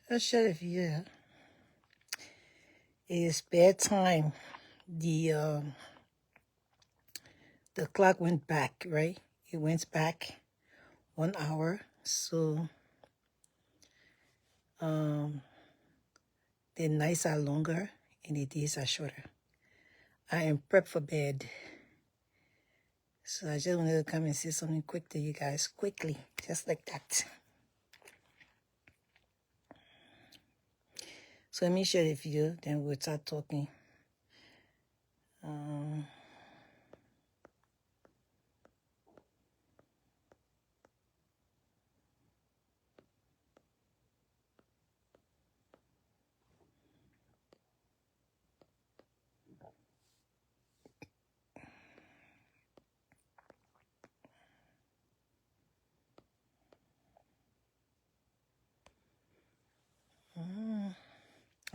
I'll share it for you. It is bedtime. The clock went back, right? It went back 1 hour. So the nights are longer and the days are shorter. I am prepped for bed. So I just wanted to come and say something quick to you guys, quickly, just like that. So let me share the video, then we'll start talking.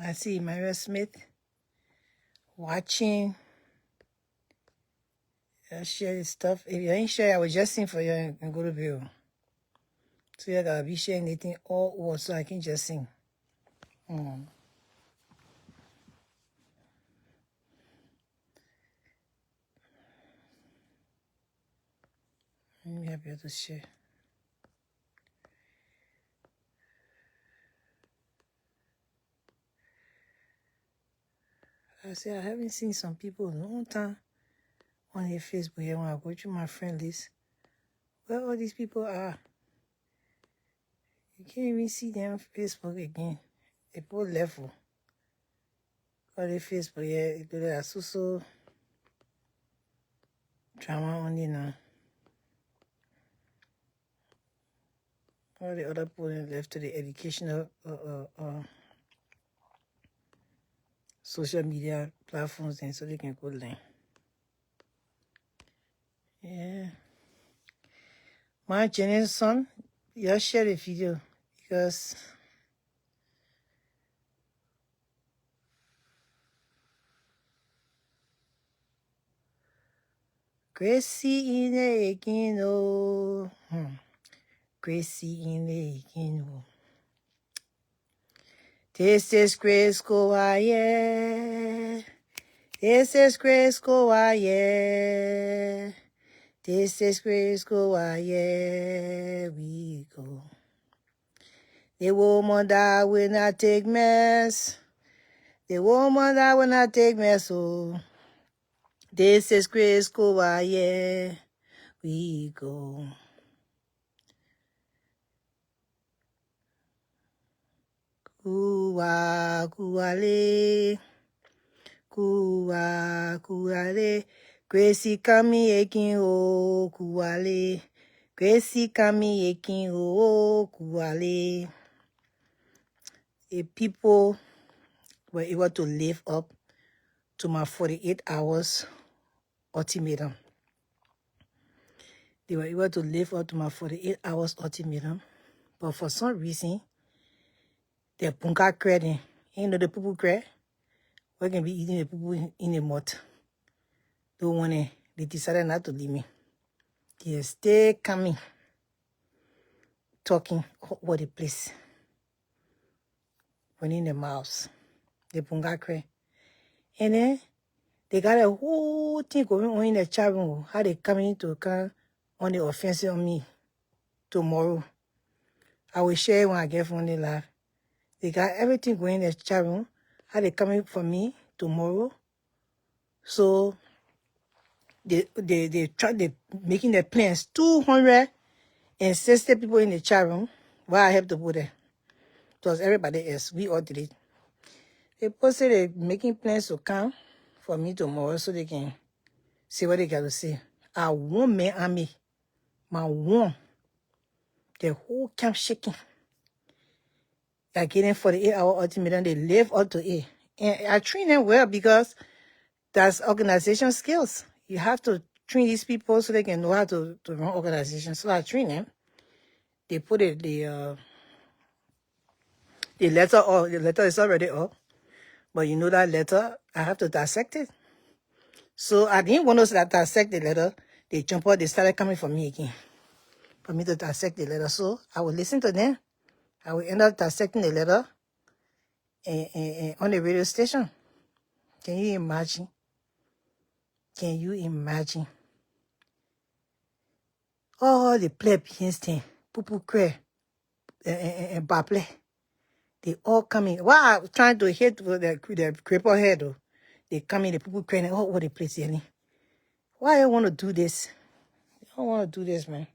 I see Myra Smith watching. I share this stuff. If you ain't share, I was just sing for you and go to bed. So you gotta be sharing anything all over so I can just sing. Let me help you to share. I say I haven't seen some people in a long time on their Facebook here when I go through my friend list. Where all these people are. You can't even see them on Facebook again. They both level. All the Facebook here, they are so drama only now. All the other people left to the educational social media platforms and so they can go learn. Yeah. My Jenny's son, you share the video because Gracie in the again, oh. Gracie in the again, oh. This is Grace Goya. This is Grace Goya. This is Grace Goya. We go. The woman that will not take mess. The woman that will not take mess, oh. This is Grace Goya. We go. Kuwa, kuwale. Kuwa, kuwale. Gracie kami ekin o, kuwale. Gracie kami ekin o, kuwale. The people were able to live up to my 48 hours ultimatum. They were able to live up to my 48 hours ultimatum. But for some reason, the punka credit, you know the Pupu credit? We can be eating the Pupu in the mouth. Don't want it. They decided not to leave me. They stay coming, talking all over the place. Running the mouths. The punga credit. And then, they got a whole thing going on in the chat room. How they coming to come on the offensive on me tomorrow. I will share it when I get from the live. They got everything going in the chat room. How they coming for me tomorrow. So they making their plans. 260 people in the chat room. Why I have to put it? Because everybody else, we all did it. They posted they making plans to come for me tomorrow so they can see what they got to say. I want my army. My one. The whole camp shaking. They're getting 48-hour ultimatum. They live up to it. And I train them well because that's organization skills. You have to train these people so they can know how to run organizations. So I train them. They put it, the letter up. The letter is already up. But you know that letter, I have to dissect it. So I didn't want to dissect the letter. They jump out, they started coming for me again. For me to dissect the letter. So I will listen to them. I will end up dissecting the letter. on the radio station. Can you imagine? Can you imagine? All the plebeians thing, Pupu Kwe, and Baple, they all coming. Why I'm trying to hit with the cripple head though? They come in the Pupu Kwe and all over the place, here. Why I want to do this? I don't want to do this, man.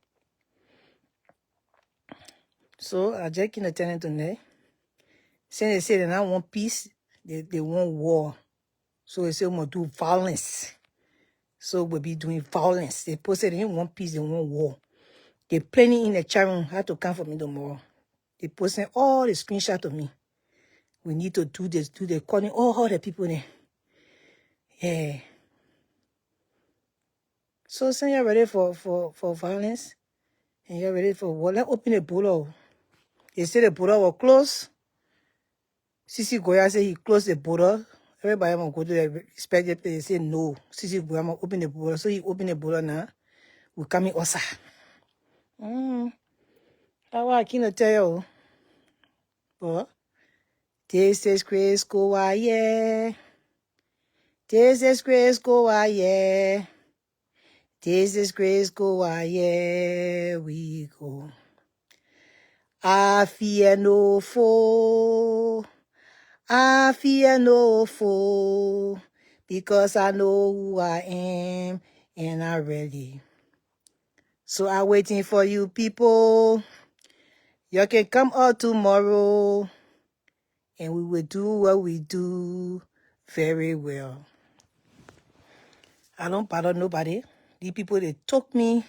So I just keep telling tonight. Since they say they don't want peace, they want war. So they say we must do violence. So we'll be doing violence. They posted they don't want peace, they want war. They planning in the chat room how to come for me tomorrow. They posting all the screenshots of me. We need to do this, do the calling all the people there. Yeah. So since you're ready for violence and you're ready for war, let's open the border. They say the border was closed. Sisi Goya said he closed the border. Everybody want to go to the respected place. They say no. Sisi Goya want to open the border. So he opened the border now. We coming Osa. I can't tell you. But this is Chris Goa, yeah. This is Chris Goa, yeah. This is Chris Goa, yeah. We go. I fear no foe. I fear no foe, because I know who I am and I'm ready. So I'm waiting for you people. You can come out tomorrow and we will do what we do very well. I don't pardon nobody. The people, they took me,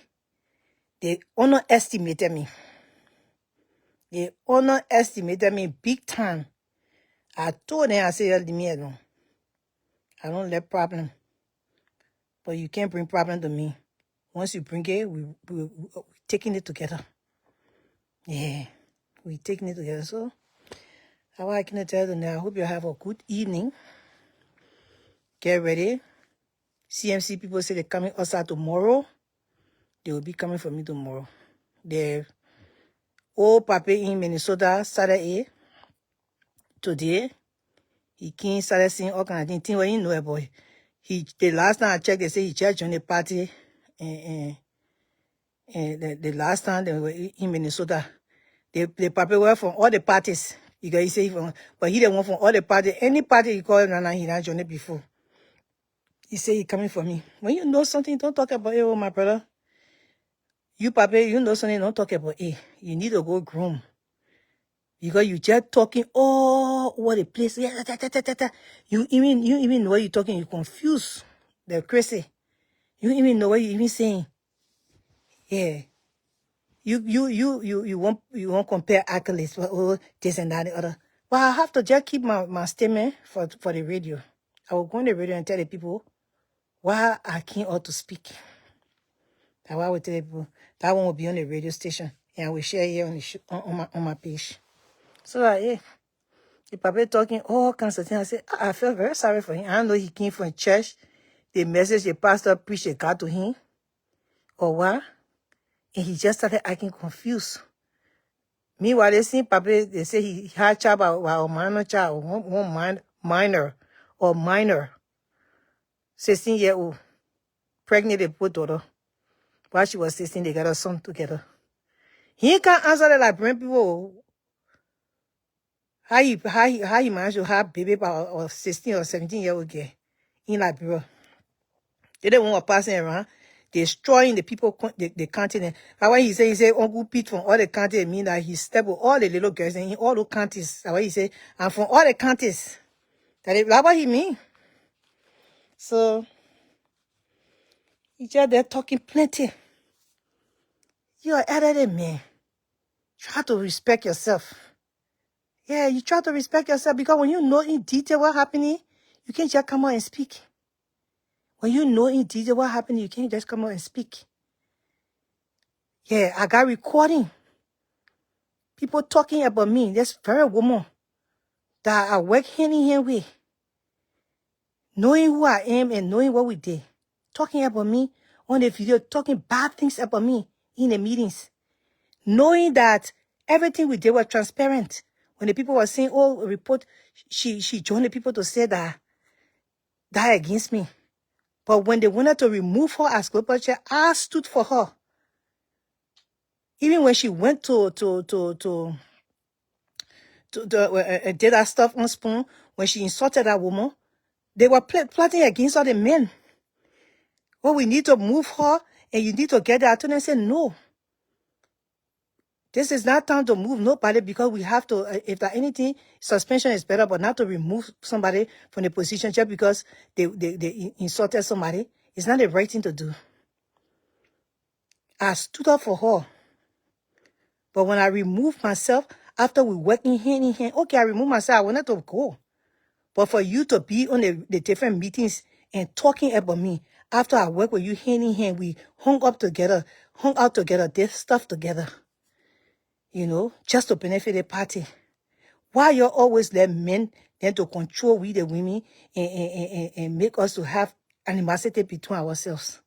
they underestimated me. They underestimated me big time. I told them, I said, leave me alone. I don't let problem. But you can't bring problem to me. Once you bring it, we're taking it together. Yeah, we're taking it together. So, how I can tell you now, I hope you have a good evening. Get ready. CMC people say they're coming outside tomorrow. They will be coming for me tomorrow. The old papa in Minnesota started today. He came started seeing all kinds of things. Well, you know it, boy. The last time I checked, they say he just joined the party. And the last time they were in Minnesota, the papa were from all the parties. Because he say from, but he the one from all the parties. Any party he called Nana, he not joined it before. He say he coming for me. When you know something, don't talk about it, oh my brother. You papa, you know something, don't talk about it. You need to go groom. Because you just talking all over the place. Yeah, You even know what you're talking, you confused. They're crazy. You even know what you even saying. Yeah. You won't compare accolades for oh this and that and the other. But I have to just keep my statement for the radio. I will go on the radio and tell the people why I can't ought to speak. That's why I will tell the people that one will be on the radio station and I will share here on the on my page. So yeah, the papa talking all kinds of things. I said I feel very sorry for him. I don't know he came from church. The message the pastor preached got to him or what, and he just started acting confused. Meanwhile, they see Papa, they say he had child or minor child, one minor, 16-year-old, pregnant a poor daughter. While she was 16, they got a son together. He can't answer that like bring people. How he managed to have baby or 16 or 17-year-old girl in Liberia. They don't want passing around, destroying the people, the continent. That's why he said, Uncle Pete from all the counties, mean that he stepped with all the little girls in all those counties. That's why he said, I'm from all the counties. That's what he mean. So, he just there talking plenty. You're elderly man. Try to respect yourself. Yeah, you try to respect yourself because when you know in detail what's happening, you can't just come out and speak. When you know in detail what happened, you can't just come out and speak. Yeah, I got recording. People talking about me. This very woman that I work hand in hand with. Knowing who I am and knowing what we did. Talking about me on the video. Talking bad things about me in the meetings. Knowing that everything we did was transparent. When the people were saying, oh, report, she joined the people to say that against me. But when they wanted to remove her as global chair, I stood for her. Even when she went to did that stuff on Spoon, when she insulted that woman, they were plotting against all the men. Well, we need to move her, and you need to get the attorney and say, no. This is not time to move nobody, because we have to, if there anything, suspension is better, but not to remove somebody from the position just because they insulted somebody. It's not the right thing to do. I stood up for her. But when I removed myself, after we working hand in hand, okay, I removed myself, I wanted to go. But for you to be on the different meetings and talking about me, after I work with you hand in hand, we hung out together, did stuff together, you know, just to benefit the party. Why you always let men then to control we the women and make us to have animosity between ourselves?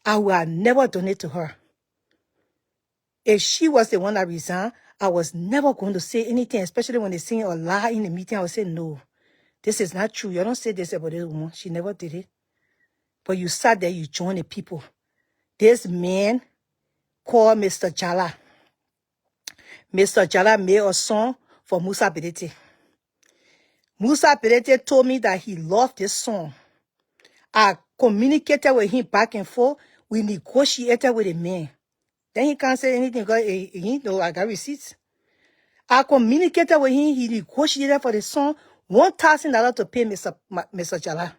I would have never done it to her. If she was the one that resigned, I was never going to say anything, especially when they sing a lie in the meeting. I would say, no, this is not true. You don't say this about this woman. She never did it. But you sat there, you joined the people. This man called Mr. Jala. Mr. Jala made a song for Musa Bility. Musa Bility told me that he loved this song. I communicated with him back and forth. We negotiated with the man. Then he can't say anything because he know I got receipts. I communicated with him. He negotiated for the song, $1,000 to pay Mr. Jala.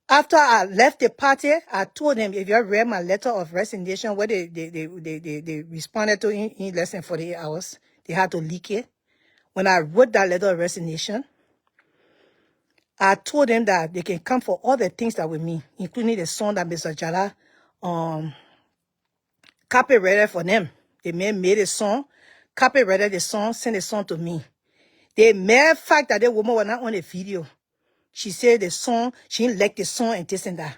After I left the party, I told them, if you read my letter of resignation, where they responded to in less than 48 hours, they had to leak it. When I wrote that letter of resignation, I told them that they can come for all the things that with me, including the song that Mr. Jala copyrighted for them. The man made a song, copyrighted the song, sent the song to me. The mere fact that the woman was not on the video, she said the song, she didn't like the song and this and that.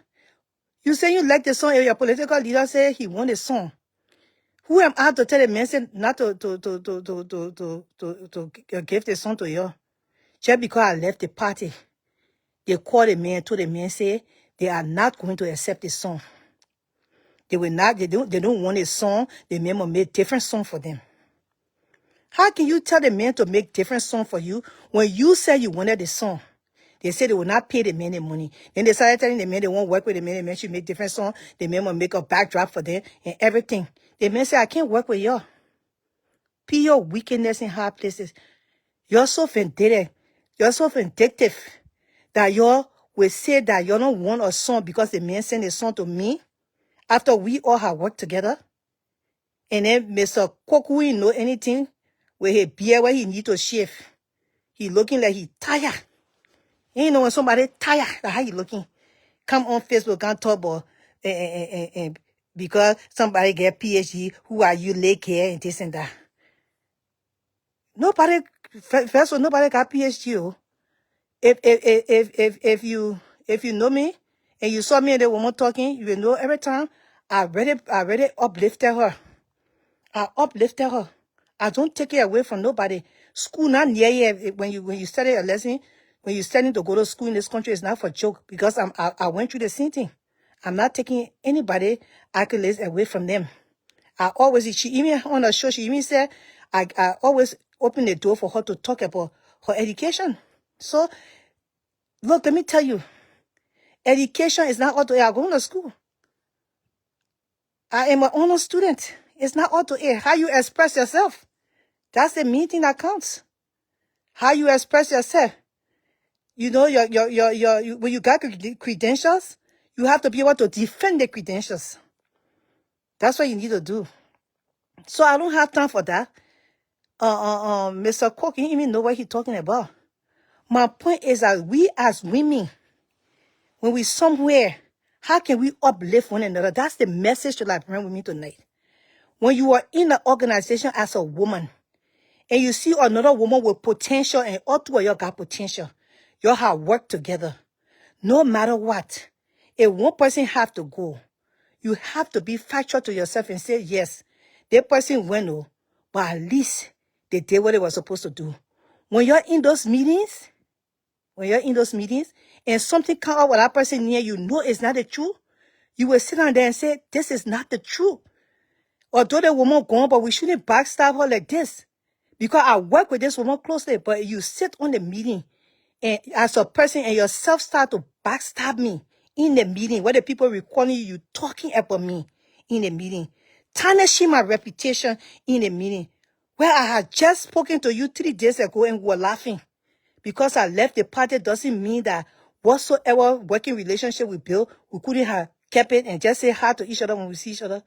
You say you like the song, and your political leader said he won the song. Who am I to tell the man say not to give the song to you? Just because I left the party, they called the man, told the man, say they are not going to accept the song. They will not, they don't want a song. The man will make different song for them. How can you tell the man to make different song for you when you said you wanted the song? They said they will not pay the man the money. Then they started telling the man they won't work with the man. The man should make different song. The man will make a backdrop for them and everything. The man said, I can't work with y'all. Put your wickedness in high places. You're so vindictive. You're so vindictive that y'all will say that you don't want a song because the man sent a song to me after we all have worked together. And then Mr. Cook, who didn't know anything, with his beard where he need to shave. He looking like he tired. You know when somebody tired, that's how he looking. Come on Facebook, can't talk about because somebody get PhD, who are you, lake here and this and that. Nobody, first of all, nobody got PhD. Oh. If you know me and you saw me and the woman talking, you will know every time I already uplifted her. I uplifted her. I don't take it away from nobody. School not near you. When you study a lesson, when you're studying to go to school in this country, it's not for joke because I went through the same thing. I'm not taking anybody accolades away from them. I always, she even on the show, she even said, I always open the door for her to talk about her education. So, look, let me tell you, education is not auto. I'm going to school. I am an honor student. It's not auto. How you express yourself. That's the main thing that counts. How you express yourself. You know, when you got credentials, you have to be able to defend the credentials. That's what you need to do. So I don't have time for that. Mr. Cook, you didn't even know what he's talking about. My point is that we as women, when we somewhere, how can we uplift one another? That's the message to like bring with me tonight. When you are in an organization as a woman, and you see another woman with potential, and all two of y'all got potential, y'all have worked together. No matter what, if one person have to go, you have to be factual to yourself and say, yes, that person went, but at least they did what they were supposed to do. When you're in those meetings, and something come out with that person near you, know it's not the truth, you will sit down there and say, this is not the truth. Although the woman gone, but we shouldn't backstab her like this. Because I work with this woman closely, but you sit on the meeting and as a person and yourself start to backstab me in the meeting, where the people recording you talking about me in the meeting, tarnishing my reputation in the meeting, where I had just spoken to you 3 days ago and we were laughing. Because I left the party doesn't mean that whatsoever working relationship we built, we couldn't have kept it and just say hi to each other when we see each other.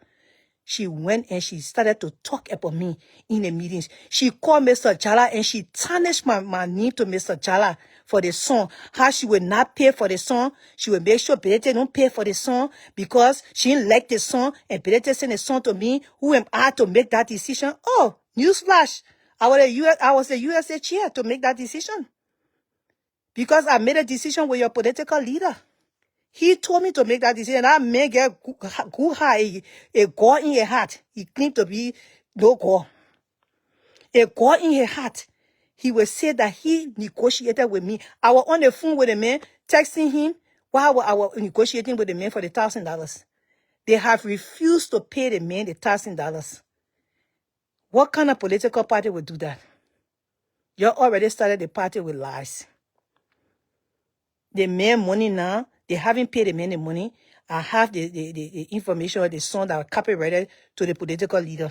She went and she started to talk about me in the meetings. She called Mr. Jala and she tarnished my name to Mr. Jala for the song. How she would not pay for the song. She would make sure Bility don't pay for the song because she didn't like the song and Bility sent the song to me. Who am I to make that decision? Oh, newsflash. I was a USA chair to make that decision. Because I made a decision with your political leader. He told me to make that decision. That man get good high, a Guar in his heart. He claimed to be no Guar. A Guar in his heart. He will say that he negotiated with me. I was on the phone with the man, texting him while I was negotiating with the man for the $1,000. They have refused to pay the man the $1,000. What kind of political party would do that? You already started the party with lies. The man money now, they haven't paid the man the money. I have the information or the song that was copyrighted to the political leader.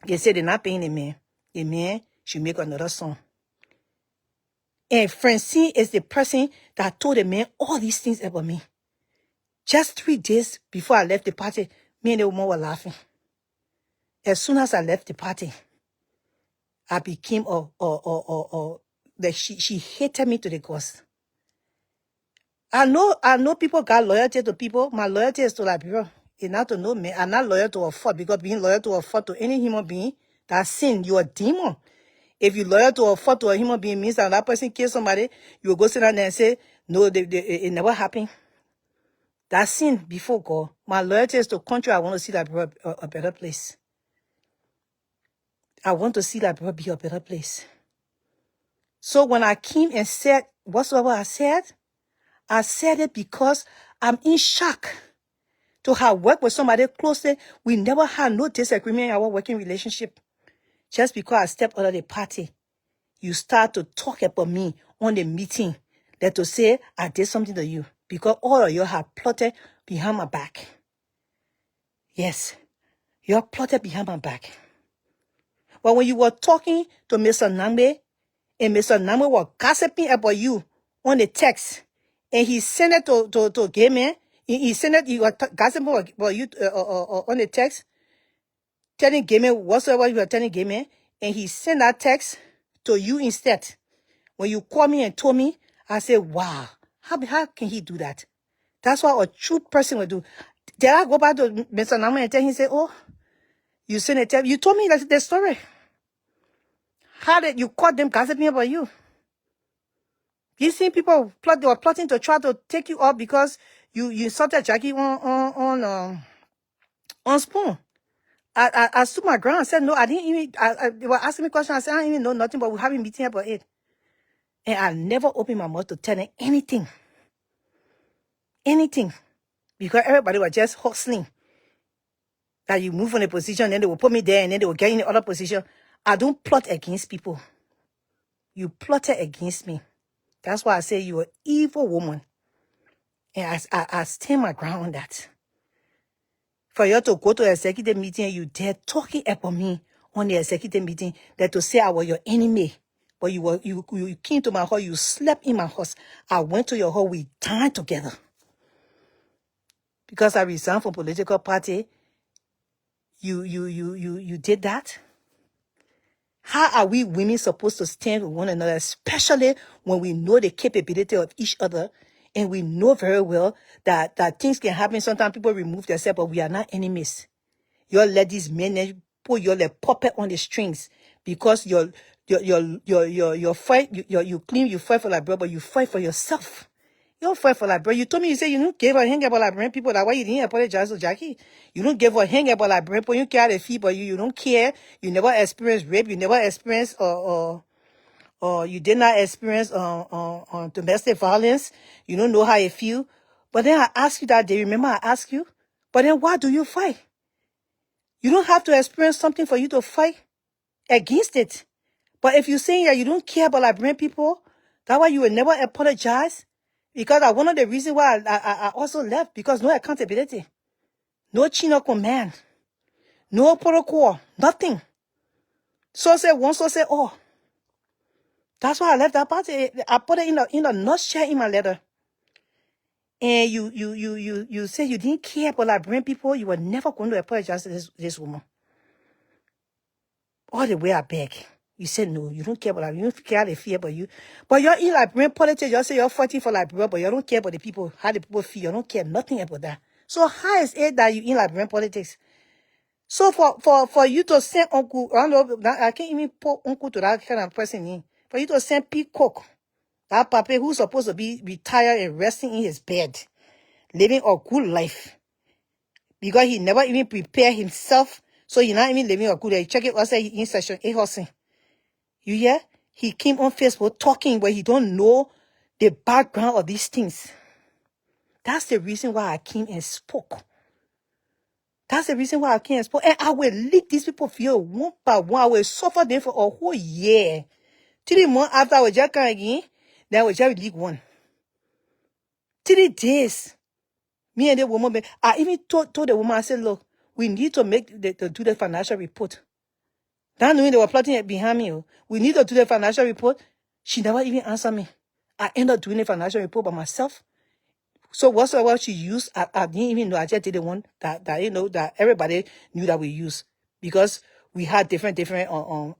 They said they're not paying the man. The man should make another song. And Francine is the person that told the man all these things about me. Just 3 days before I left the party, me and the woman were laughing. As soon as I left the party, I became like she hated me to the ghost. I know people got loyalty to people. My loyalty is to Liberia. It's not to know me. I'm not loyal to a fault because being loyal to a fault to any human being, that's sin. You're a demon. If you're loyal to a fault to a human being means that person kills somebody, you will go sit down there and say, no, it never happened. That's sin before God. My loyalty is to country. I want to see Liberia a better place. I want to see Liberia be a better place. So when I came and said whatsoever I said it because I'm in shock to have worked with somebody closely. We never had no disagreement in our working relationship. Just because I stepped out of the party, you start to talk about me on the meeting, that to say I did something to you because all of you have plotted behind my back. Yes, you have plotted behind my back. But when you were talking to Mr. Nambe, and Mr. Nambe was gossiping about you on the text, and he sent it to gay man. He sent it, he was gossiping about you on the text, telling gay man whatsoever you were telling gay man, and he sent that text to you instead. When you called me and told me, I said, wow, how can he do that? That's what a true person would do. Did I go back to Mr. Nambe and tell him, say, oh, you sent a text, you told me the story. How did you caught them gossiping about you? You see people they were plotting to try to take you up because you insulted Jackie on Spoon. I stood my ground and said, no, I didn't even, they were asking me questions. I said, I don't even know nothing, but we haven't meeting about it. And I never opened my mouth to tell them anything. Anything. Because everybody was just hustling. That you move from a position, then they will put me there, and then they will get in the other position. I don't plot against people. You plotted against me. That's why I say you're an evil woman. And I stand my ground on that. For you to go to an executive meeting and you dare talking about me on the executive meeting, that to say I was your enemy. But you came to my house, you slept in my house. I went to your house, we dined together. Because I resigned from political party, you did that? How are we women supposed to stand with one another, especially when we know the capability of each other and we know very well that things can happen. Sometimes people remove themselves, but we are not enemies. You let these men put your puppet on the strings because you fight, you claim you fight for like brother, but you fight for yourself. You don't fight for Liberian. You told me, you said you don't give a hang about Liberian people. That's why you didn't apologize to Jackie. You don't give a hang about Liberian people. You care how they feel, but you don't care. You never experienced rape. You never experienced or you did not experience domestic violence. You don't know how you feel. But then I asked you that day. Remember I asked you? But then why do you fight? You don't have to experience something for you to fight against it. But if you're saying that you don't care about Liberian people, that's why you will never apologize. Because one of the reasons why I also left, because no accountability, no chain of command, no protocol, nothing. So say one, so say all. That's why I left that party. I put it in a nutshell in my letter. And you say you didn't care about Liberian people, you were never going to apologize to this woman. All the way I beg. You said no, you don't care about Liberia. You don't care how they feel about you. But you're in Liberian politics, you say you're fighting for Liberia, but you don't care about the people, how the people feel. You don't care nothing about that. So how is it that you in Liberian politics? So for you to send uncle, I can't even put uncle to that kind of person in. For you to send Peacock, that papa who's supposed to be retired and resting in his bed, living a good life, because he never even prepared himself, so he's not even living a good life. Check it outside in Section 8 housing. You hear? He came on Facebook talking, but he don't know the background of these things. That's the reason why I came and spoke. That's the reason why I came and spoke. And I will lead these people feel one by one. I will suffer them for a whole year. 3 months after I was just coming again, then I was just league one. 3 days. Me and the woman, I even told the woman, I said, look, we need to do the financial report. Not knowing they were plotting it behind me. We need to do the financial report. She never even answered me. I ended up doing the financial report by myself. So whatsoever she used, I didn't even know. I just did the one that that everybody knew that we used, because we had different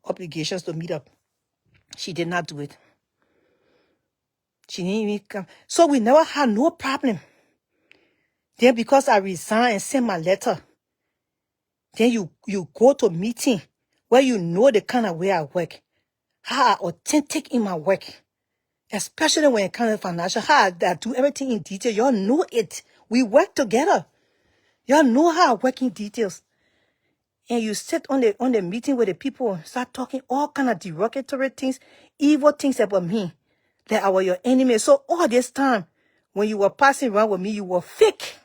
obligations to meet up. She did not do it. She didn't even come. So we never had no problem. Then because I resigned and sent my letter, then you go to meeting where you know the kind of way I work, how I authentic in my work, especially when it comes to financial, how I do everything in detail. Y'all know it. We work together. Y'all know how I work in details. And you sit on the meeting with the people, start talking all kind of derogatory things, evil things about me, that I was your enemy. So all this time, when you were passing around with me, you were fake.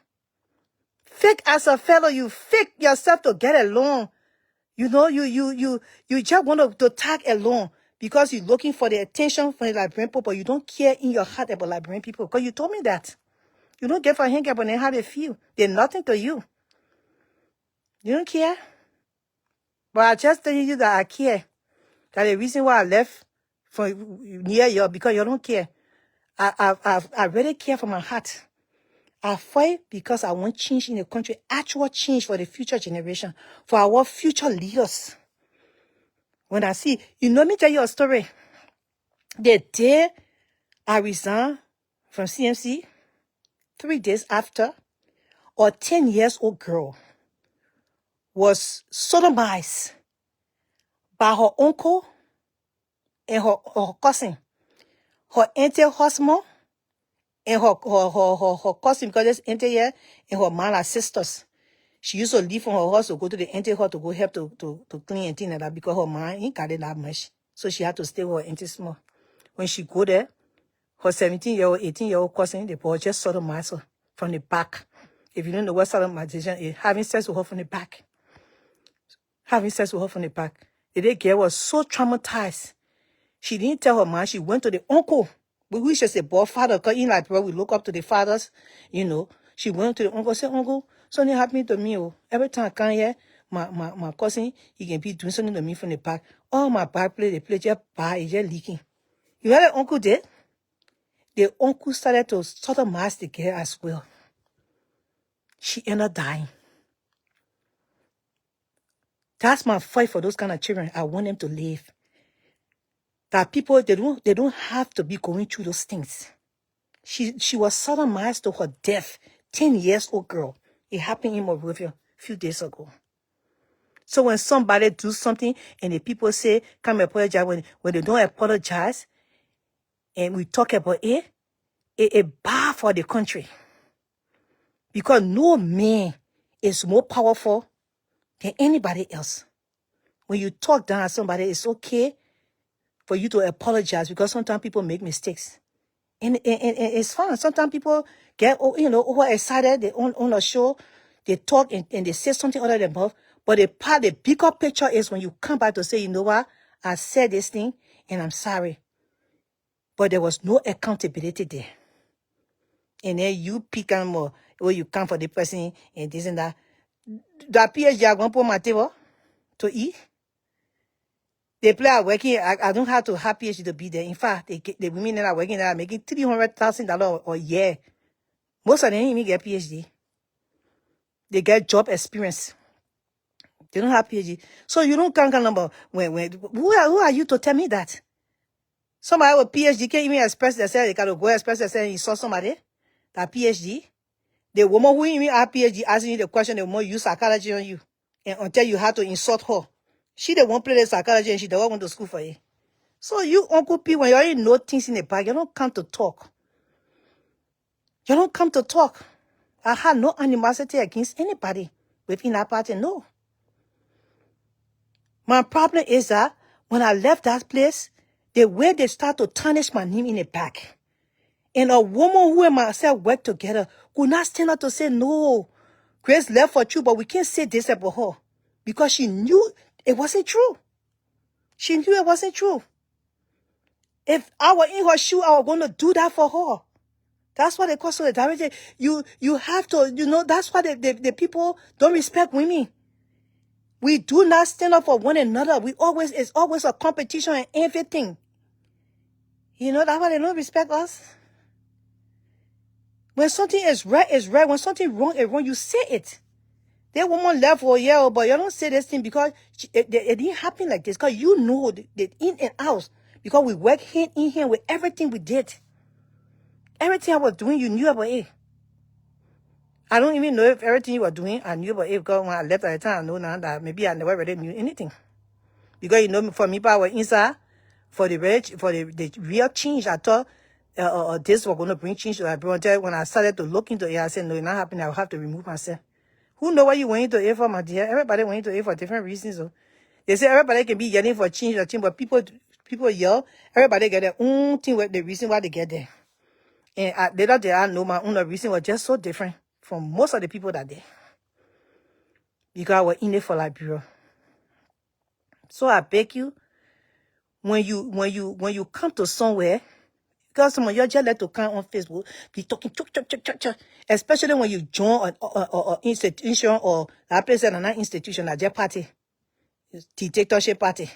Fake as a fellow. You fake yourself to get along. You know, you just want to tag along because you're looking for the attention from the Liberian people, but you don't care in your heart about Liberian people. Because you told me that. You don't give a hang about them, how they feel. They're nothing to you. You don't care. But I just telling you that I care. That the reason why I left from near you, because you don't care. I really care from my heart. I fight because I want change in the country, actual change for the future generation, for our future leaders. When I see, let me tell you a story. The day I resigned from CMC, 3 days after, a 10-year-old girl was sodomized by her uncle and her cousin, her auntie husband, and her cousin, because this auntie here and her mom are sisters. She used to leave from her house to go to the auntie house to go help to clean and things like that, because her mom ain't got it that much. So she had to stay with her auntie small. When she go there, her 17-year-old, 18-year-old cousin, the boy just sodomized her from the back. If you don't know what sodomization is, having sex with her from the back. Having sex with her from the back. The little girl was so traumatized. She didn't tell her mom. She went to the uncle. We should say boy father, because in Liberia we look up to the fathers, She went to the uncle, said, uncle, something happened to me. Oh. Every time I come here, my cousin, he can be doing something to me from the back. All my back plate, the plate just bar, it's just leaking. You know what the uncle did? The uncle started to sodomize the girl as well. She ended up dying. That's my fight for those kind of children. I want them to live. That people, they don't have to be going through those things. She was sodomized to her death. 10-year-old girl. It happened in Monrovia a few days ago. So when somebody do something and the people say, come apologize, when they don't apologize, and we talk about it, it bad for the country. Because no man is more powerful than anybody else. When you talk down at somebody, it's okay for you to apologize because sometimes people make mistakes. And it's fine. Sometimes people get, overexcited. They on a show, they talk and they say something other than above. But the bigger picture is when you come back to say, you know what, I said this thing and I'm sorry. But there was no accountability there. And then you pick them more, or you come for the person and this and that. That PhD I going to put my table to eat. The people are working. I don't have to have PhD to be there. In fact, the women that are working there are making $300,000 a year. Most of them even get PhD. They get job experience. They don't have PhD. So you don't count number. Who are you to tell me that? Somebody with PhD can't even express themselves. They gotta go express themselves and you saw somebody that PhD. The woman who even have PhD asking you the question, the woman use psychology on you. And until you have to insult her. She the one play the psychology and she the one went to school for it. So you Uncle P, when you already know things in the back, you don't come to talk. You don't come to talk. I had no animosity against anybody within that party, no. My problem is that when I left that place, the way they start to tarnish my name in the back. And a woman who and myself work together could not stand up to say, no, Grace left for you, but we can't say this about her. Because she knew it wasn't true. She knew it wasn't true. If I were in her shoe, I was going to do that for her. That's why they call solidarity. You have to, that's why the people don't respect women. We do not stand up for one another. It's always a competition and everything. That's why they don't respect us. When something is right, it's right. When something wrong is wrong, you say it. That woman left for a year, but you don't say this thing because it didn't happen like this. Because you know the in and out. Because we work hand in hand with everything we did. Everything I was doing, you knew about it. I don't even know if everything you were doing, I knew about it. Because when I left at the time, I know now that maybe I never really knew anything. Because for me, I was inside for the real change. I thought this was going to bring change to that. But when I started to look into it, I said, no, it's not happening. I'll have to remove myself. Who know what you went into it for, my dear? Everybody went into it for different reasons. So they say everybody can be yelling for change or change, but people yell. Everybody get their own thing with the reason why they get there. And later day, I know my own reason was just so different from most of the people that day. Because I was in it for Liberia. So I beg you, when you come to somewhere, because some of you just like to come on Facebook, be talking, especially when you join an institution or I place in another institution, like their party, dictatorship party.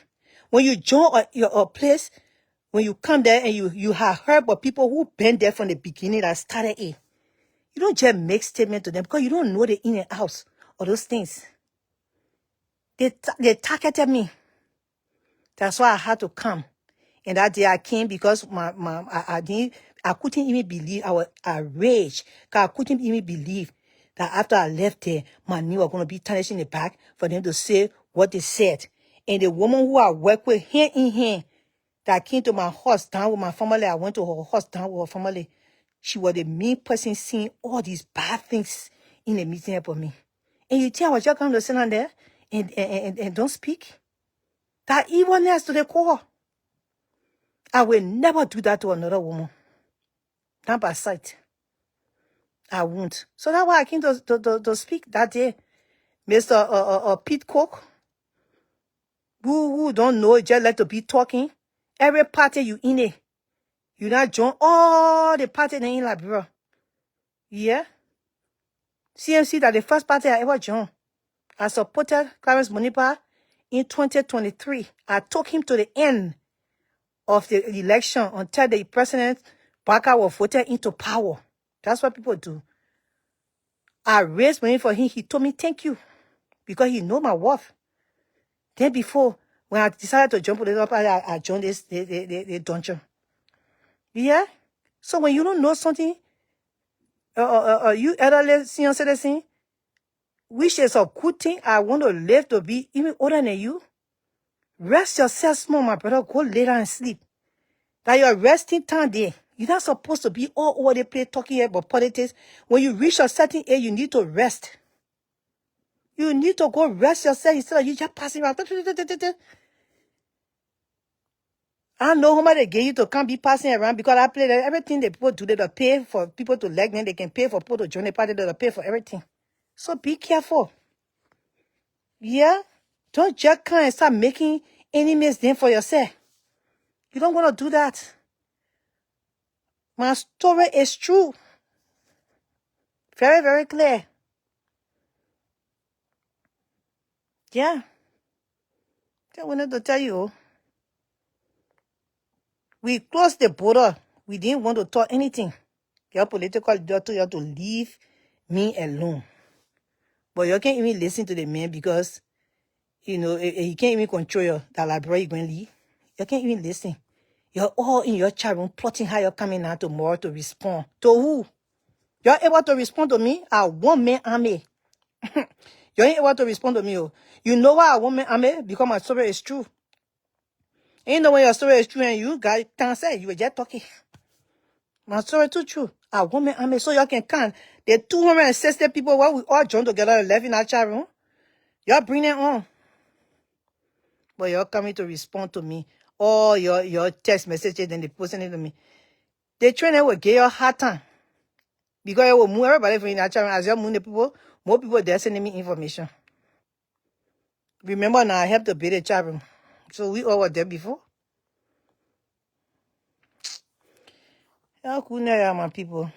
When you join a place, when you come there and you have heard about people who been there from the beginning that started it, you don't just make statement to them because you don't know the in and outs of those things. They targeted me. That's why I had to come. And that day I came because I couldn't even believe, I raged. Because I couldn't even believe that after I left there, my name was going to be tarnished in the back for them to say what they said. And the woman who I work with, hand in hand, that came to my house down with my family, I went to her house down with her family. She was the main person seeing all these bad things in the meeting about me. And you think I was just going to sit down there and don't speak? That evilness to the core. I will never do that to another woman. Not by sight. I won't. So that's why I came to speak that day. Mr. Pete Cook, who don't know, just like to be talking. Every party you in it, you not join all the parties in Liberia. Yeah. CMC, that the first party I ever joined. I supported Clarence Monipa in 2023. I took him to the end of the election until the president Baka was voted into power. That's what people do. I raised money for him. He told me thank you because he know my worth. Then before, when I decided to jump on the party, I joined the dungeon. Yeah. So when you don't know something, you elderly senior citizen, which is a good thing, I want to live to be even older than you. Rest yourself small, my brother. Go lay down and sleep. That your resting time there. You're not supposed to be all over the place talking about politics. When you reach a certain age, you need to rest. You need to go rest yourself instead of you just passing around. I know how much they get you to come be passing around because I play everything the people do. They don't pay for people to like them. They can pay for people to join the party. They don't pay for everything. So be careful. Yeah? Don't just come and start making enemies then for yourself. You don't want to do that. My story is true. Very, very clear. Yeah. I wanted to tell you. We closed the border. We didn't want to talk anything. Your political leader told you to leave me alone. But you can't even listen to the man because, you know, he can't even control you. That library you're going to leave. You can't even listen. You're all in your chat room plotting how you're coming out tomorrow to respond. To who? You're able to respond to me? A one-man army. You ain't able to respond to me. Oh. You know why a woman army? Because my story is true. And you know when your story is true and you guys can't say, you were just talking. My story too true. A woman army, so you can count. The 260 people where we all joined together and left in our chat room. Y'all bring it on. But you're coming to respond to me. All your text messages and they posting it to me. The trainer will get your hard time. Because it will move everybody from in our chat room. As you move the people, more people they're sending me information. Remember now, I helped to build the chat room. So we all were there before. How cool now, my people.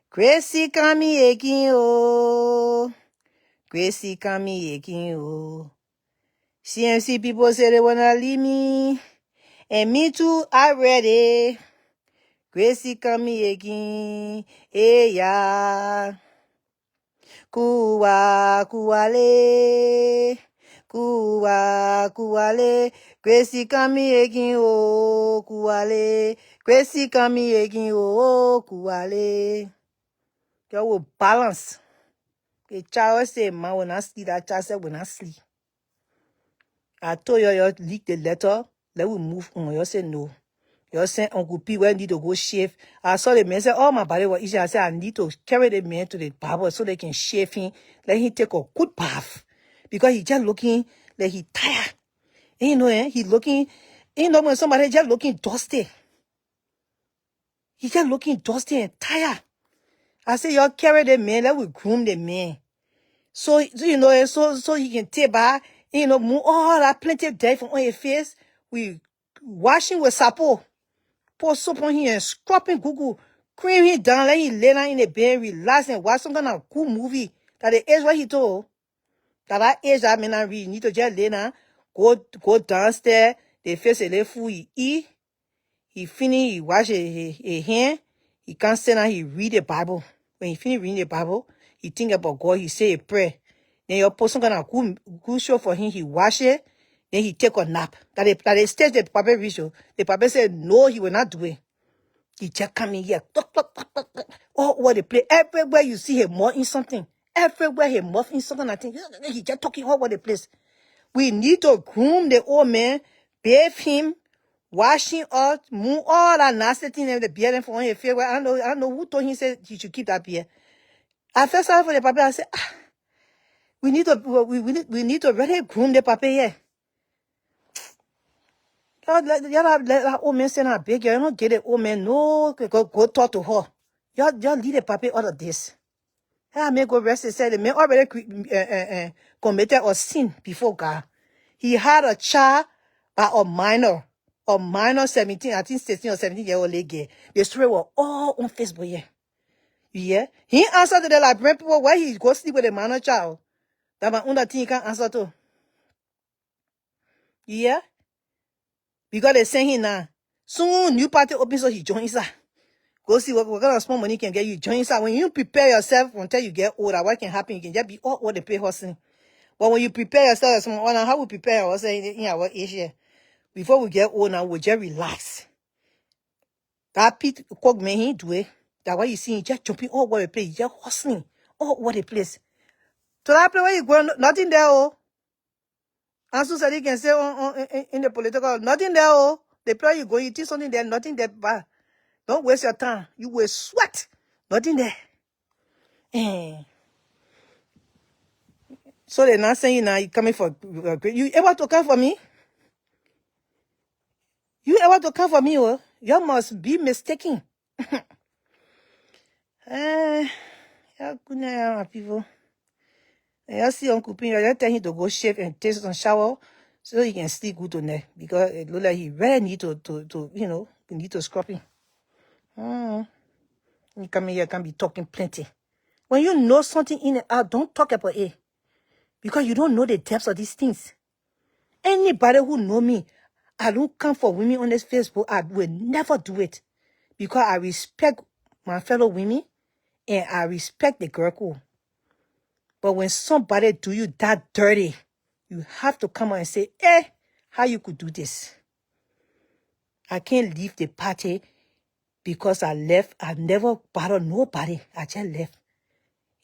Gracie coming again, oh. Gracie coming again, oh. CMC people say they wanna leave me. And me too, I ready. Gracie coming again. Hey, yeah. Kuwa, kuwale. Kuwa, kuwale. Gracie coming again, oh, kuwale. Gracie coming again, oh, kuwale. You will balance. The child say, man, when I sleep, that child said, when I sleep. I told you leak the letter. Let we move on. You say no. You say Uncle P, where need to go shave. I saw the man say, oh, my body was itching. I said, I need to carry the man to the barber so they can shave him. Let him take a good bath. Because he just looking like he tired. And you know, he looking, you know, when somebody just looking dusty. He just looking dusty and tired. I said, y'all carry the man. Let we groom the man. So you know, so he can take back, you know, move all that plenty of dirt from on his face. We washing with sapo, pour soap on him and scrubbing Google, cream him down, let him lay down in the bed, relax and watch some kind of cool movie. That the age what he told. That age that man not read. You need to just lay down, go downstairs, the face a little food, he eat, he finish, he wash his hand, he can't sit down, he read the Bible. When he finish reading the Bible, he think about God, he say a prayer. Then your person gonna good show for him, he wash it, then he take a nap. That the stage the Papa reach, the Papa said, no, he will not do it. He just come in here, all over the place. Everywhere you see him more in something. Everywhere he more in something, I think, he just talking all over the place. We need to groom the old man, bathe him, wash him up, move all that nasty thing in the beard for his face. I don't know who told him said he should keep that beard. I felt sorry for the Papa. I said, we need to really groom the Papa here. Y'all let that old man send her big. You don't get the old man. No, go talk to her. Y'all leave the Papa out of this. I may go rest and say the man already committed a sin before God. He had a child by a minor 17, I think 16 or 17-year-old lady. The story was all on Facebook here. Yeah. He answered to the librarian people where he go sleep with a minor child. That my own thing he can't answer to. Yeah. Because they send him now. Soon new party open so he joins inside. Go see what kind of small money can get you join inside. When you prepare yourself until you get older, what can happen? You can just be all over the place hustling. But when you prepare yourself as someone, how we prepare ourselves in our age here? Before we get old now, we just relax. That Pete Cook man, he do it. That's why you see him just jumping all over the place, just hustling all over the place. So that place where you go, nothing there, oh. And so you can say in the political, nothing there, oh. The place you go, you think something there, nothing there. But don't waste your time. You will sweat. Nothing there. So they're not saying now you coming for you ever to come for me? You ever to come for me? Oh, you must be mistaken. Yeah, good night, people. I see Uncle Pin, I tell him to go shave and take some shower so he can sleep good tonight. Because it looks like he really need to we need to scrub him. You come here, can be talking plenty. When you know something in and out, don't talk about it. Because you don't know the depths of these things. Anybody who know me, I don't come for women on this Facebook. I will never do it. Because I respect my fellow women and I respect the girl code. But when somebody do you that dirty, you have to come out and say, how you could do this? I can't leave the party because I left. I never bothered nobody. I just left.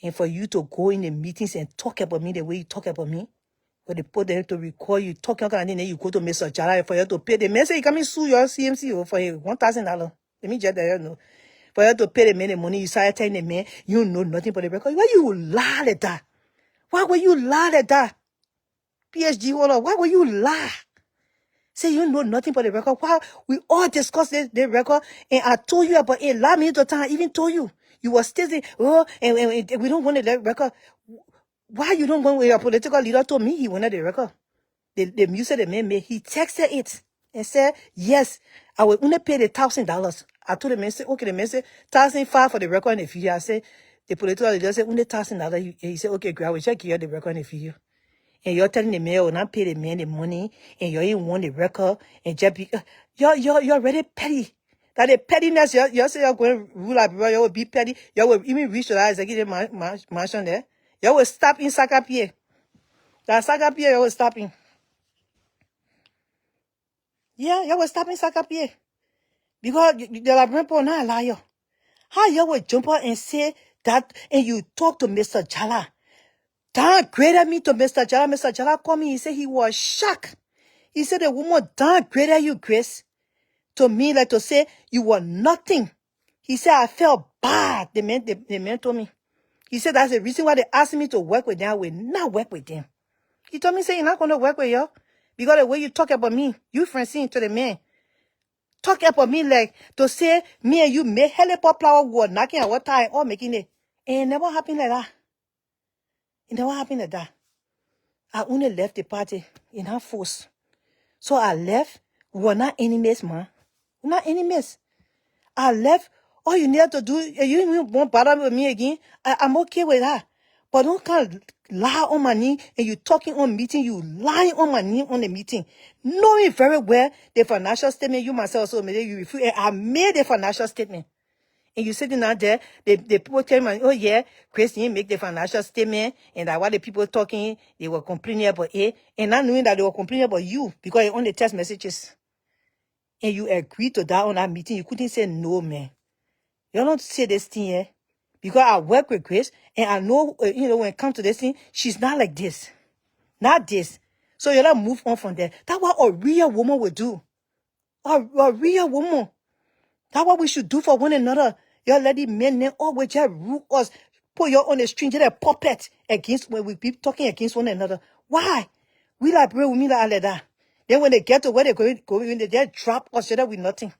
And for you to go in the meetings and talk about me the way you talk about me, but they put them to record you talking, and then you go to Mr. Jara for you to pay. The man say you come and sue your CMC for $1,000. Let me just let you know. For you to pay the man the money, you started telling the man, you know nothing but the record. Why you lie like that? Why would you lie like that? PhD holder, why would you lie? Say you know nothing but the record. Why we all discussed the record, and I told you about it. Lie me to time. I even told you. You were still saying, and we don't want the record. Why you don't want your political leader told me he wanted the record? The music the man made, he texted it and said, yes, I will only pay the $1,000. I told the man, say, okay, the man said, $1,500 for the record and the video. I said, the political leader said, only $1,000. He said, okay, great, I will check you the record and the video. And you're telling the man, I will not pay the man the money, and you ain't want the record, and just be, you're already petty. That the pettiness, you say you're going to rule up, you will be petty, you will even reach to that executive mansion there. You will stop in Sakapie. That Sakapie, you will stop in. Yeah, you will stop in Sakapie. Because the Labrampo not a liar. How you will jump out and say that, and you talk to Mr. Jala. Downgraded me to Mr. Jala. Mr. Jala called me, he said he was shocked. He said the woman downgraded you, Grace, to me, like to say you were nothing. He said I felt bad. The man told me. He said that's the reason why they asked me to work with them. I will not work with them. He told me, say, you're not going to work with you. Because the way you talk about me, you Francine to the man. Talk about me like to say me and you make helipop flower word knocking at what time or making it. And it never happened like that. It never happened like that. I only left the party in her force. So I left. We were not enemies, man. We're not enemies. I left. All you need to do, you even won't bother with me again. I'm okay with that. But don't come lie on my knee and you talking on meeting, you lying on my knee on the meeting. Knowing very well the financial statement, you myself also made you refuse. I made a financial statement. And you sitting out there, the people tell me, oh yeah, Christine make the financial statement, and that while the people talking, they were complaining about it, and not knowing that they were complaining about you because you're on the text messages. And you agreed to that on that meeting. You couldn't say no, man. You don't say this thing here. Because I work with Grace, and I know, when it comes to this thing, she's not like this. Not this. So you don't move on from there. That's what a real woman would do. A real woman. That's what we should do for one another. Y'all let the men then always just rule us. Put you on the string, just a puppet against when we be talking against one another. Why? We like bro, we mean like that. Then when they get to where they're going, they just drop us so that we nothing.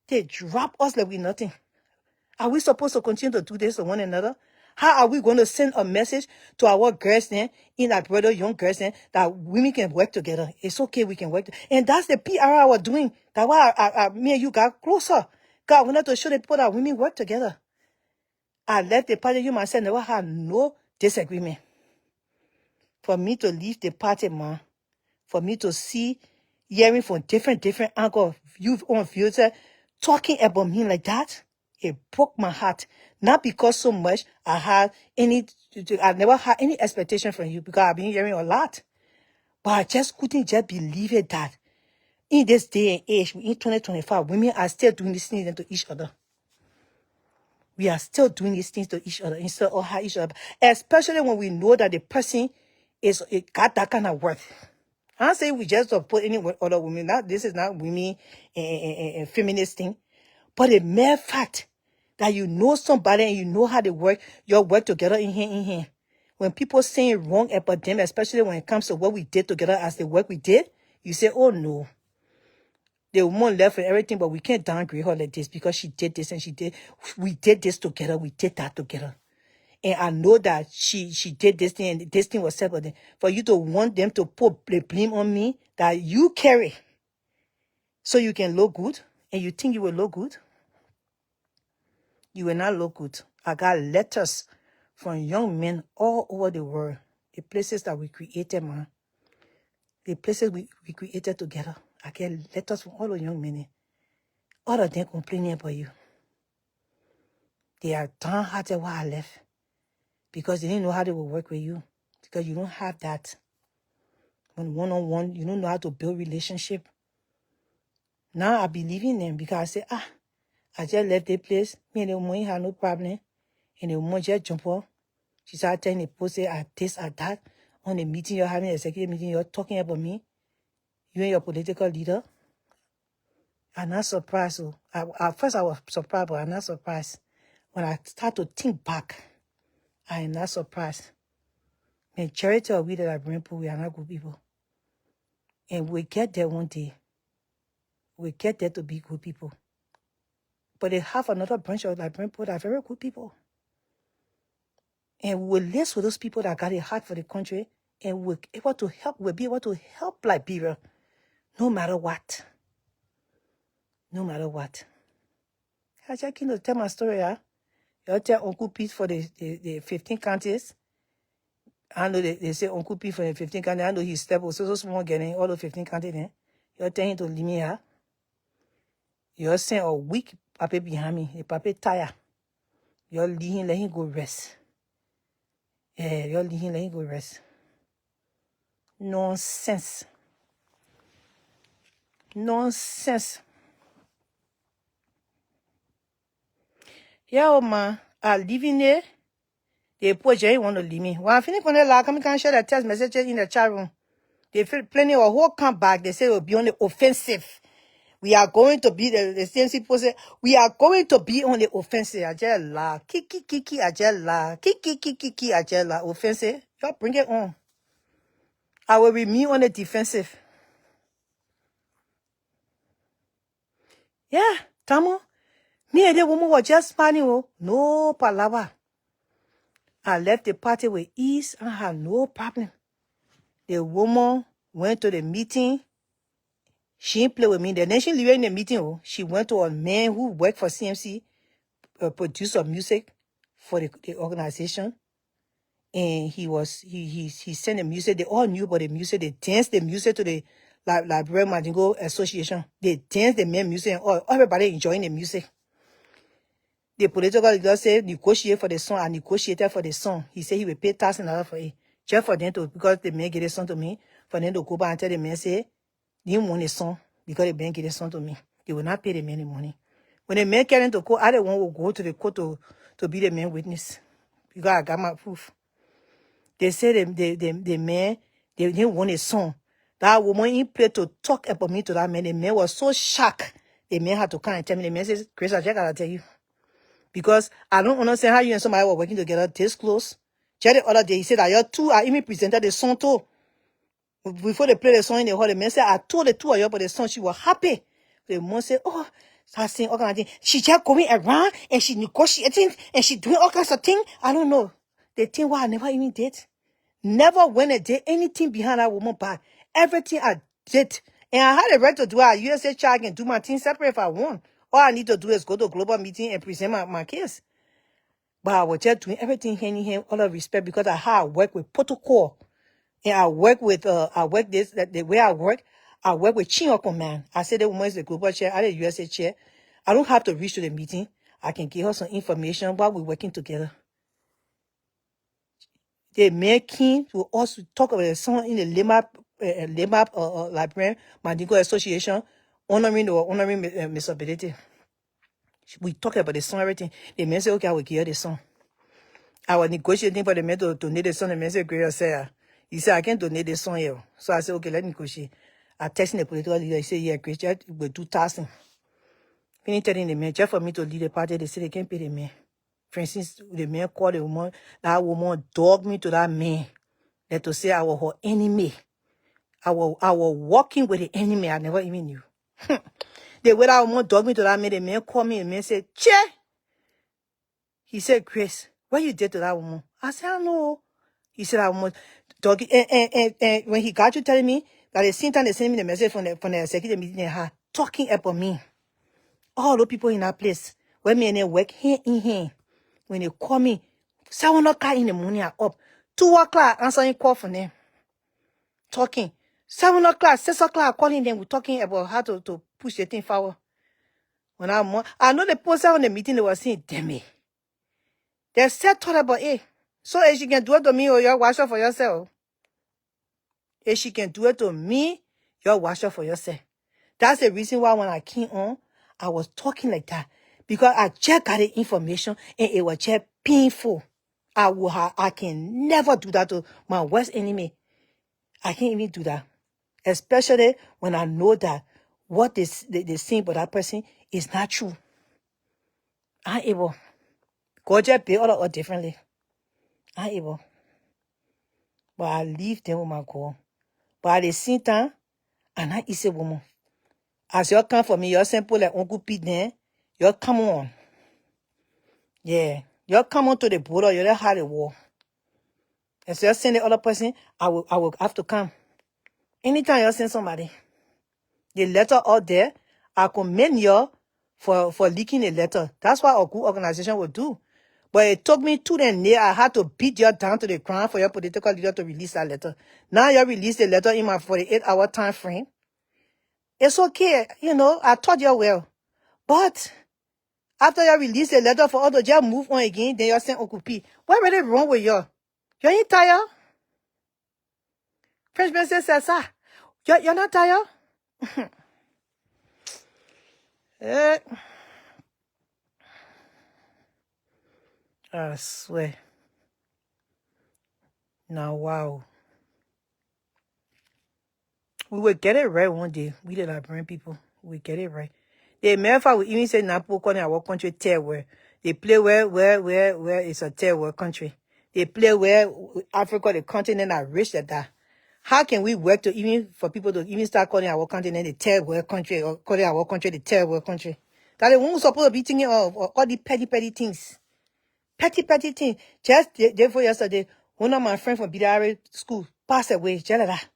They drop us like we nothing. Are we supposed to continue to do this to one another? How are we going to send a message to our girls then, in our brother, young girls then, that women can work together? It's okay, we can work. And that's the PR I was doing. That's why me and you got closer. God wanted to show the people that women work together. I left the party, you myself never had no disagreement. For me to leave the party, man, for me to see, hearing from different angles, views on views, talking about me like that, it broke my heart. Not because so much I never had any expectation from you because I've been hearing a lot. But I just couldn't just believe it that in this day and age, in 2025, women are still doing these things to each other. We are still doing these things to each other instead of how each other, especially when we know that the person got that kind of worth. I'm saying we just support any other women. This is not women and feminist thing. But the mere fact that you know somebody and you know how they work, you work together in here. When people saying wrong about them, especially when it comes to what we did together as the work we did, you say, oh no. The woman left and everything, but we can't downgrade her like this because she did this and we did this together, we did that together. And I know that she did this thing and this thing was separate. For you to want them to put the blame on me that you carry so you can look good and you think you will look good, you will not look good. I got letters from young men all over the world, the places that we created, man. The places we created together. I get letters from all the young men. All of them complaining about you. They are downhearted why I left. Because they didn't know how they would work with you. Because you don't have that. When one-on-one, you don't know how to build relationship. Now I believe in them because I say, I just left the place. Me and the woman had no problem. And the woman just jump up. She started telling the post at this, at that. On the meeting you're having, executive meeting, you're talking about me. You and your political leader. I'm not surprised. So at first I was surprised, but I'm not surprised. When I start to think back, I am not surprised. Majority of we that are bring people, we are not good people. And we get there one day. We get there to be good people. But they have another bunch of like people that are very good people. And we'll list with those people that got a heart for the country and we'll be able to help Liberia no matter what. No matter what. I just came to tell my story, yeah. You tell Uncle Pete for the 15 counties. I know they say Uncle Pete for the 15 counties. I know his step was so small getting all the 15 counties there. You tell him to leave me here. You're saying a week papa behind me. The papa tired. You're leaving, let him go rest. Yeah, you're leaving, let him go rest. Nonsense. Nonsense. Yeah, man. I living there. They poor Jerry want to leave me. When I finish on the line, come and share the text messages in the chat room. They feel plenty of whole come back. They say we'll be on the offensive. We are going to be the same people say we are going to be on the offensive. I just la kiki I just la kiki I just la offensive. Y'all bring it on. I will be me on the defensive. Yeah, Tamo. Me and the woman were just smiling. Oh, no palava. I left the party with ease and had no problem. The woman went to the meeting. She didn't play with me. Then she leave in the meeting. Oh, she went to a man who worked for CMC, producer of music for the organization. And he sent the music. They all knew about the music. They danced the music to the Library Mandingo Association. They danced the main music and all everybody enjoying the music. The political leader said negotiate for the song. I negotiated for the song. He said he would pay $1,000 for it. Just for them to, because the man gave the song to me, for them to go back and tell the man, say, they didn't want the song because the man gave the song to me. They will not pay the man the money. When the man came to court, I didn't want to go to the court to be the man witness. Because I got my proof. They said the man, they didn't want a song. That woman in play to talk about me to that man. The man was so shocked. The man had to come and tell me. The man says, Grace, I just gotta tell you. Because I don't understand how you and somebody were working together this close. Just the other day, he said that your two are even presented the song too. Before they play the song in the hall, the man said, I told the two of you about the song. She was happy. The woman said, oh, start saying all kinds of things. She just going around and she negotiating and she doing all kinds of things. I don't know. The thing what I never even did. Never went and did anything behind that woman back. Everything I did. And I had a right to do it at USA Child. I can do my thing separate if I want. All I need to do is go to a global meeting and present my case. But I was just doing everything hand in hand, all of respect, because I had work with protocol. And I work with, the way I work with chain of command. I said the woman is the global chair, I the USA chair. I don't have to reach to the meeting. I can give her some information while we're working together. The man came to also talk about the song in the LEMAP Library Mandingo Association, honoring Miss Bility. We talk about the song, everything. The man said, okay, I will give her the song. I was negotiating for the man to donate the song. The man said, great, He said, I can't donate this song here. So I said, okay, let me go. I texted the political leader. He said, yeah, Christian, we'll do tasking. Finish telling the man, just for me to lead the party, they say they can't pay the man. For instance, the man called the woman, that woman dogged me to that man. That to say I was her enemy. I was walking with the enemy I never even knew. The way that woman dogged me to that man, the man called me and the man said, Che! He said, Grace, what you did to that woman? I said, I know. He said, I woman dog and when he got you telling me that the same time they sent me the message from the executive meeting they had talking about me. All the people in that place, when me and they work hand in hand, when they call me, 7 o'clock in the morning, I'm up. 2 o'clock, answering call from them. Talking. 7 o'clock, 6 o'clock, calling them, we're talking about how to push the thing forward. When I know the person on the meeting, they were saying, damn it. They said thought about it. So if she can do it to me, or you wash up for yourself. If she can do it to me, you wash up for yourself. That's the reason why when I came on, I was talking like that. Because I just got the information and it was just painful. I can never do that to my worst enemy. I can't even do that. Especially when I know that what they saying about that person is not true. I'm able. God just built all of us differently. I'm able. But I leave them with my God. But at the same time, I'm not easy woman. As you come for me, you're simple like Uncle Pete then. You come on. Yeah. You come on to the border, you let have the war. And so you send the other person, I will have to come. Anytime you send somebody, the letter out there, I commend you for leaking the letter. That's what a good organization will do. But it took me to the nail. I had to beat you down to the ground for your political leader to release that letter. Now you release the letter in my 48-hour time frame. It's okay. You know, I taught you well. But after you release the letter for others, just move on again, then you send Uncle P. What really wrong with you? You ain't tired? French Prince says, sir, you're not tired? I swear. Now, wow. We will get it right one day. We the Liberian people. We get it right. The America will even say Napo calling our country third world. They play where it's a third world country. They play where Africa, the continent, are rich at that. How can we work to even for people to even start calling our continent the third world country or calling our country the third world country? That they won't supposed to be thinking of all the petty things. Petty things. Just therefore yesterday, one of my friends from Bility school passed away. Just like that.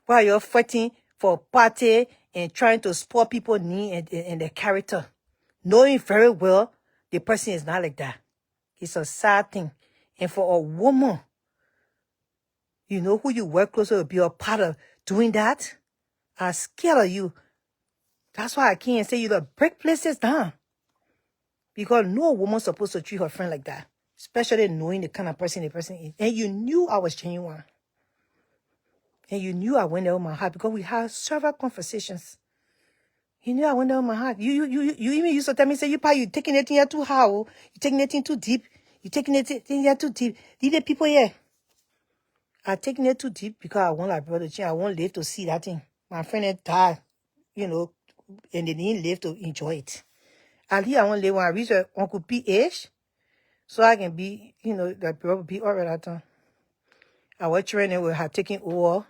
While you're fighting for party and trying to spoil people's need and their character, knowing very well the person is not like that. It's a sad thing. And for a woman, you know who you work closer to be a part of doing that? I'm scared of you. That's why I can't say you to break places down. Because no woman's supposed to treat her friend like that. Especially knowing the kind of person the person is. And you knew I was genuine. And you knew I went there with my heart because we had several conversations. You knew I went there with my heart. You even used to tell me, say, you taking it here too high. You taking it in too deep. You taking it in here too deep. These people here. I taking it too deep because I want my brother to change. I won't live to see that thing. My friend had died, you know, and they didn't live to enjoy it. At least I won't live when I reach Uncle P age, so I can be, you know, that people be all right at time. Our children will have taken over